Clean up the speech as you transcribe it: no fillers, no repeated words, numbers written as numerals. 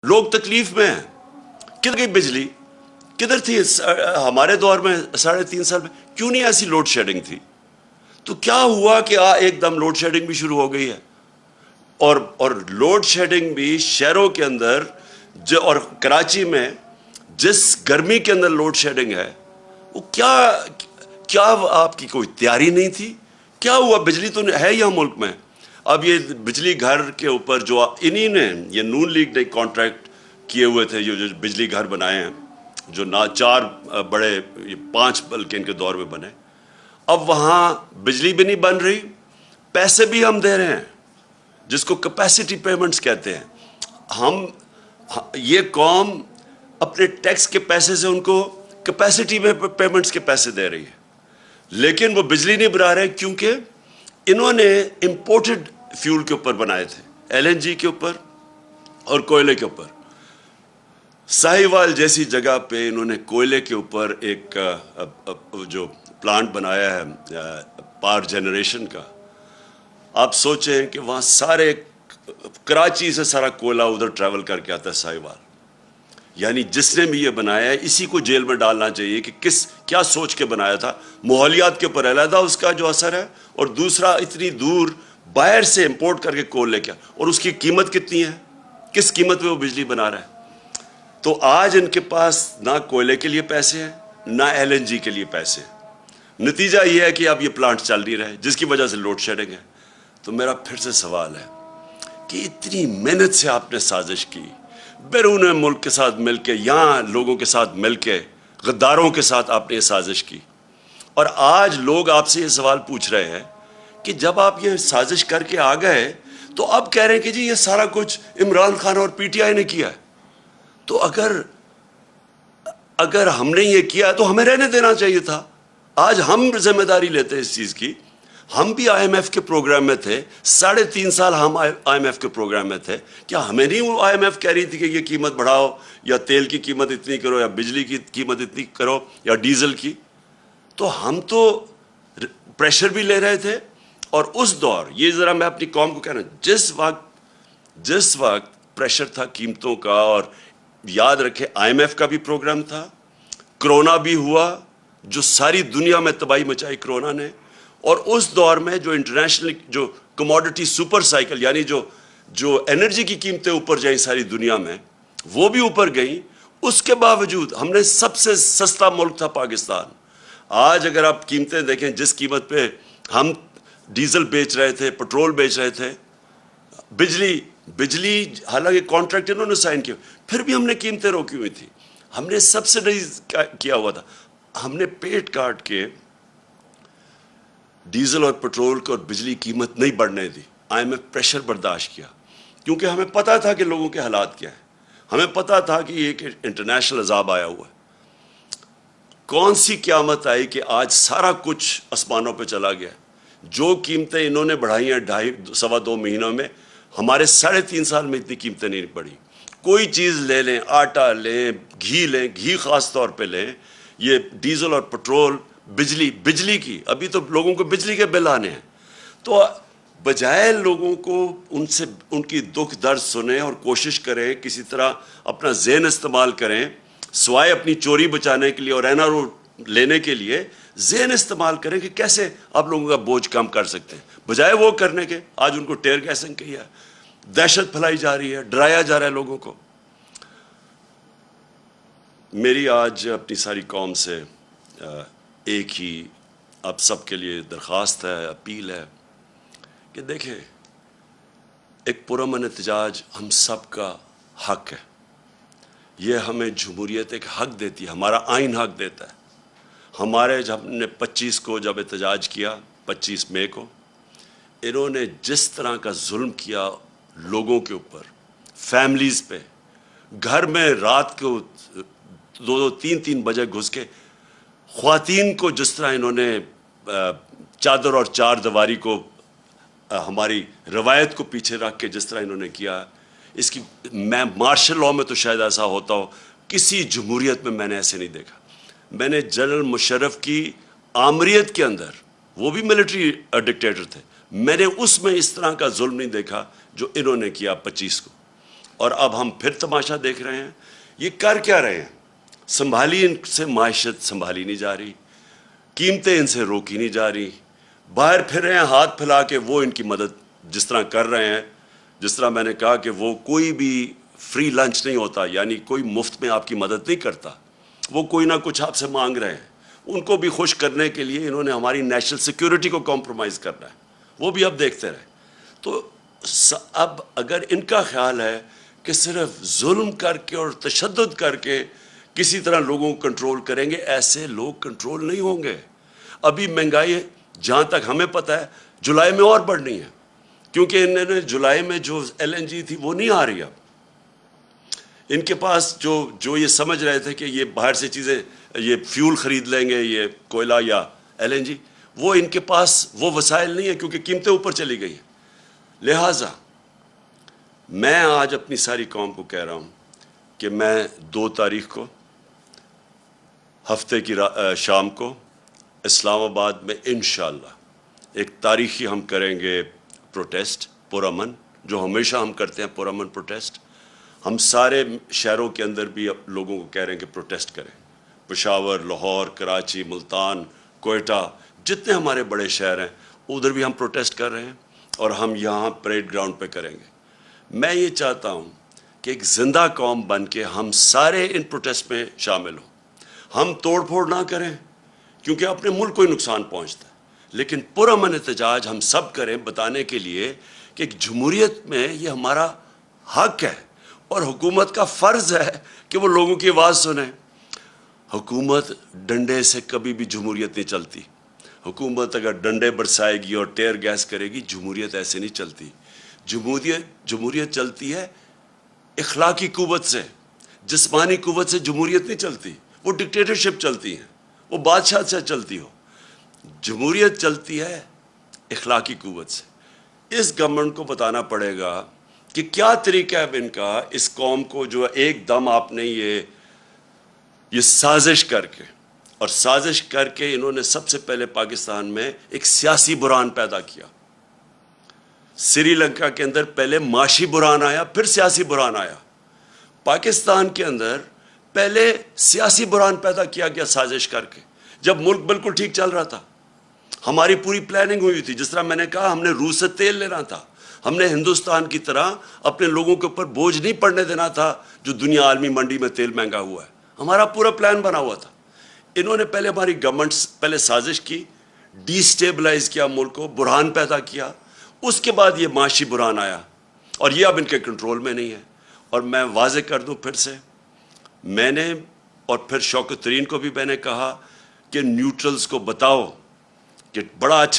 لوگ تکلیف میں ہیں. کدھر گئی بجلی؟ کدھر تھی ہمارے دور میں 3.5 سال میں؟ کیوں نہیں ایسی لوڈ شیڈنگ تھی؟ تو کیا ہوا کہ ایک دم لوڈ شیڈنگ بھی شروع ہو گئی ہے. اور لوڈ شیڈنگ بھی شہروں کے اندر اور کراچی میں جس گرمی کے اندر لوڈ شیڈنگ ہے وہ کیا آپ کی کوئی تیاری نہیں تھی؟ کیا ہوا؟ بجلی تو ہے یہاں ملک میں. اب یہ بجلی گھر کے اوپر جو انہی نے یہ نون لیگ نے کانٹریکٹ کیے ہوئے تھے، جو بجلی گھر بنائے ہیں، جو 4 بڑے 5 بلکہ ان کے دور میں بنے. اب وہاں بجلی بھی نہیں بن رہی، پیسے بھی ہم دے رہے ہیں جس کو کیپیسٹی پیمنٹس کہتے ہیں. یہ قوم اپنے ٹیکس کے پیسے سے ان کو کیپیسٹی میں پیمنٹس کے پیسے دے رہی ہے، لیکن وہ بجلی نہیں بنا رہے کیونکہ انہوں نے امپورٹڈ فیول کے اوپر بنائے تھے، LNG کے اوپر اور کوئلے کے اوپر. ساہیوال جیسی جگہ پہ انہوں نے کوئلے کے اوپر ایک جو پلانٹ بنایا ہے پاور جنریشن کا. آپ سوچیں کہ وہاں سارے کراچی سے سارا کوئلہ ادھر ٹریول کر کے آتا ہے ساہیوال. یعنی جس نے بھی یہ بنایا ہے اسی کو جیل میں ڈالنا چاہیے کہ کیا سوچ کے بنایا تھا. ماحولیات کے اوپر علیحدہ اس کا جو اثر ہے، اور دوسرا اتنی دور باہر سے امپورٹ کر کے کول لے کے، اور اس کی قیمت کتنی ہے، کس قیمت پہ وہ بجلی بنا رہا ہے. تو آج ان کے پاس نہ کوئلے کے لیے پیسے ہیں نہ LNG کے لیے پیسے ہیں. نتیجہ یہ ہے کہ اب یہ پلانٹ چل نہیں رہے جس کی وجہ سے لوڈ شیڈنگ ہے. تو میرا پھر سے سوال ہے کہ اتنی محنت سے آپ نے سازش کی، بیرون ملک کے ساتھ مل کے، یہاں لوگوں کے ساتھ مل کے، غداروں کے ساتھ آپ نے یہ سازش کی، اور آج لوگ آپ سے یہ سوال پوچھ رہے ہیں کہ جب آپ یہ سازش کر کے آ گئے تو اب کہہ رہے ہیں کہ جی یہ سارا کچھ عمران خان اور PTI نے کیا ہے. تو اگر ہم نے یہ کیا تو ہمیں رہنے دینا چاہیے تھا. آج ہم ذمہ داری لیتے ہیں اس چیز کی. ہم بھی IMF کے پروگرام میں تھے، 3.5 سال ہم IMF کے پروگرام میں تھے. کیا ہمیں نہیں وہ IMF کہہ رہی تھی کہ یہ قیمت بڑھاؤ، یا تیل کی قیمت اتنی کرو، یا بجلی کی قیمت اتنی کرو، یا ڈیزل کی؟ تو ہم تو پریشر بھی لے رہے تھے. اور اس دور یہ ذرا میں اپنی قوم کو کہنا، جس وقت پریشر تھا قیمتوں کا، اور یاد رکھے IMF کا بھی پروگرام تھا، کرونا بھی ہوا جو ساری دنیا میں تباہی مچائی کرونا نے. اور اس دور میں جو انٹرنیشنل جو کموڈٹی سپر سائیکل، یعنی جو انرجی کی قیمتیں اوپر جائیں ساری دنیا میں، وہ بھی اوپر گئیں. اس کے باوجود ہم نے سب سے سستا ملک تھا پاکستان. آج اگر آپ قیمتیں دیکھیں، جس قیمت پہ ہم ڈیزل بیچ رہے تھے، پٹرول بیچ رہے تھے، بجلی حالانکہ کانٹریکٹ انہوں نے سائن کیا، پھر بھی ہم نے قیمتیں روکی ہوئی تھی. ہم نے سبسڈائز کیا ہوا تھا. ہم نے پیٹ کاٹ کے ڈیزل اور پٹرول کو اور بجلی قیمت نہیں بڑھنے دی. IMF پریشر برداشت کیا کیونکہ ہمیں پتا تھا کہ لوگوں کے حالات کیا ہیں. ہمیں پتا تھا کہ یہ ایک انٹرنیشنل عذاب آیا ہوا ہے. کون سی قیامت آئی کہ آج سارا کچھ آسمانوں پہ چلا گیا. جو قیمتیں انہوں نے بڑھائی ہیں 2.5 مہینوں میں، ہمارے 3.5 سال میں اتنی قیمتیں نہیں بڑھی. کوئی چیز لے لیں، آٹا لیں، گھی خاص طور پہ لیں، یہ ڈیزل اور پٹرول، بجلی کی، ابھی تو لوگوں کو بجلی کے بل آنے ہیں. تو بجائے لوگوں کو ان کی دکھ درد سنیں اور کوشش کریں کسی طرح اپنا ذہن استعمال کریں، سوائے اپنی چوری بچانے کے لیے اور NRO لینے کے لیے، ذہن استعمال کریں کہ کیسے آپ لوگوں کا بوجھ کم کر سکتے ہیں. بجائے وہ کرنے کے آج ان کو ٹیئر گیسنگ کی ہے، دہشت پھیلائی جا رہی ہے، ڈرایا جا رہا ہے لوگوں کو. میری آج اپنی ساری قوم سے ایک ہی آپ سب کے لیے درخواست ہے، اپیل ہے کہ دیکھیں، ایک پرامن احتجاج ہم سب کا حق ہے. یہ ہمیں جمہوریت ایک حق دیتی ہے، ہمارا آئین حق دیتا ہے. ہمارے جب ہم نے 25 کو جب احتجاج کیا، 25 مئی کو، انہوں نے جس طرح کا ظلم کیا لوگوں کے اوپر، فیملیز پہ، گھر میں رات کو 2-3 بجے گھس کے خواتین کو جس طرح انہوں نے چادر اور 4 دیواری کو، ہماری روایت کو پیچھے رکھ کے جس طرح انہوں نے کیا، اس کی میں مارشل لاء میں تو شاید ایسا ہوتا ہو، کسی جمہوریت میں نے ایسے نہیں دیکھا. میں نے جنرل مشرف کی آمریت کے اندر، وہ بھی ملٹری ڈکٹیٹر تھے، میں نے اس میں اس طرح کا ظلم نہیں دیکھا جو انہوں نے کیا 25 کو. اور اب ہم پھر تماشا دیکھ رہے ہیں. یہ کر کیا رہے ہیں؟ سنبھالی ان سے معیشت سنبھالی نہیں جا رہی, قیمتیں ان سے روکی نہیں جا رہی, باہر پھر رہے ہیں ہاتھ پھیلا کے وہ ان کی مدد جس طرح کر رہے ہیں. جس طرح میں نے کہا کہ وہ کوئی بھی فری لنچ نہیں ہوتا, یعنی کوئی مفت میں آپ کی مدد نہیں کرتا, وہ کوئی نہ کچھ آپ سے مانگ رہے ہیں. ان کو بھی خوش کرنے کے لیے انہوں نے ہماری نیشنل سیکیورٹی کو کمپرومائز کرنا ہے, وہ بھی اب دیکھتے رہے. تو اب اگر ان کا خیال ہے کہ صرف ظلم کر کے اور تشدد کر کے کسی طرح لوگوں کو کنٹرول کریں گے, ایسے لوگ کنٹرول نہیں ہوں گے. ابھی مہنگائی جہاں تک ہمیں پتہ ہے جولائی میں اور بڑھنی ہے, کیونکہ انہوں نے جولائی میں جو LNG تھی وہ نہیں آ رہی. اب ان کے پاس جو یہ سمجھ رہے تھے کہ یہ باہر سے چیزیں, یہ فیول خرید لیں گے, یہ کوئلہ یا LNG, وہ ان کے پاس وہ وسائل نہیں ہے کیونکہ قیمتیں اوپر چلی گئی ہیں. لہٰذا میں آج اپنی ساری قوم کو کہہ رہا ہوں کہ میں 2 تاریخ کو ہفتے کی شام کو اسلام آباد میں انشاءاللہ ایک تاریخی ہم کریں گے پروٹیسٹ پرامن, جو ہمیشہ ہم کرتے ہیں پرامن پروٹیسٹ. ہم سارے شہروں کے اندر بھی لوگوں کو کہہ رہے ہیں کہ پروٹیسٹ کریں. پشاور, لاہور, کراچی, ملتان, کوئٹہ, جتنے ہمارے بڑے شہر ہیں ادھر بھی ہم پروٹیسٹ کر رہے ہیں, اور ہم یہاں پریڈ گراؤنڈ پہ کریں گے. میں یہ چاہتا ہوں کہ ایک زندہ قوم بن کے ہم سارے ان پروٹیسٹ میں شامل ہوں. ہم توڑ پھوڑ نہ کریں کیونکہ اپنے ملک کو ہی نقصان پہنچتا ہے, لیکن پرامن احتجاج ہم سب کریں بتانے کے لیے کہ ایک جمہوریت میں یہ ہمارا حق ہے اور حکومت کا فرض ہے کہ وہ لوگوں کی آواز سنیں. حکومت ڈنڈے سے کبھی بھی جمہوریت نہیں چلتی. حکومت اگر ڈنڈے برسائے گی اور ٹیئر گیس کرے گی, جمہوریت ایسے نہیں چلتی. جمہوریت چلتی ہے اخلاقی قوت سے, جسمانی قوت سے جمہوریت نہیں چلتی. وہ ڈکٹیٹرشپ چلتی ہے, وہ بادشاہ سے چلتی ہو. جمہوریت چلتی ہے اخلاقی قوت سے. اس گورنمنٹ کو بتانا پڑے گا کہ کیا طریقہ ہے ان کا اس قوم کو, جو ایک دم آپ نے یہ سازش کر کے انہوں نے سب سے پہلے پاکستان میں ایک سیاسی بحران پیدا کیا. سری لنکا کے اندر پہلے معاشی بحران آیا, پھر سیاسی بحران آیا. پاکستان کے اندر پہلے سیاسی بحران پیدا کیا گیا سازش کر کے, جب ملک بالکل ٹھیک چل رہا تھا. ہماری پوری پلاننگ ہوئی تھی, جس طرح میں نے کہا ہم نے روس سے تیل لینا تھا, ہم نے ہندوستان کی طرح اپنے لوگوں کے اوپر بوجھ نہیں پڑنے دینا تھا جو دنیا عالمی منڈی میں تیل مہنگا ہوا ہے. ہمارا پورا پلان بنا ہوا تھا. انہوں نے پہلے ہماری گورنمنٹ پہلے سازش کی, ڈی سٹیبلائز کیا ملک کو, بحران پیدا کیا. اس کے بعد یہ معاشی بحران آیا اور یہ اب ان کے کنٹرول میں نہیں ہے. اور میں واضح کر دوں پھر سے, میں نے اور پھر شوکت ترین کو بھی میں نے کہا کہ نیوٹرلز کو بتاؤ کہ بڑا اچھا